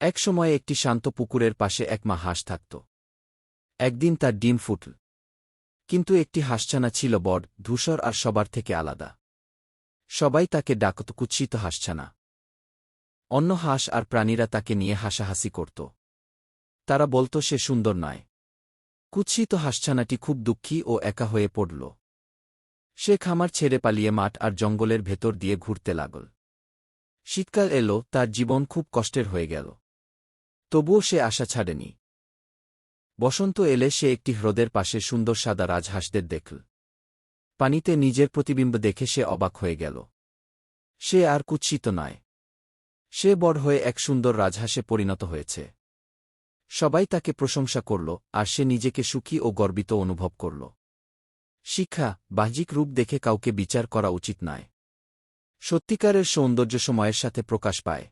এক সময়ে একটি শান্ত পুকুরের পাশে এক মা হাঁস থাকত। একদিন তার ডিম ফুটল। কিন্তু একটি হাঁসছানা ছিল বড়, ধূসর আর সবার থেকে আলাদা। সবাই তাকে ডাকত কুৎসিত হাঁসছানা। অন্য হাঁস আর প্রাণীরা তাকে নিয়ে হাসাহাসি করত। তারা বলত সে সুন্দর নয়। কুৎসিত হাঁসছানাটি খুব দুঃখী ও একা হয়ে পড়ল। সে খামার ছেড়ে পালিয়ে মাঠ আর জঙ্গলের ভেতর দিয়ে ঘুরতে লাগল। শীতকাল এল, তার জীবন খুব কষ্টের হয়ে গেল। তবুও সে আশা ছাড়েনি। বসন্ত এলে সে একটি হ্রদের পাশে সুন্দর সাদা রাজহাঁসদের দেখল। পানিতে নিজের প্রতিবিম্ব দেখে সে অবাক হয়ে গেল। সে আর কুৎসিত নয়। সে বড় হয়ে এক সুন্দর রাজহাঁসে পরিণত হয়েছে। সবাই তাকে প্রশংসা করল, আর সে নিজেকে সুখী ও গর্বিত অনুভব করল। শিক্ষা: বাহ্যিক রূপ দেখে কাউকে বিচার করা উচিত নয়। সত্যিকারের সৌন্দর্য সময়ের সাথে প্রকাশ পায়।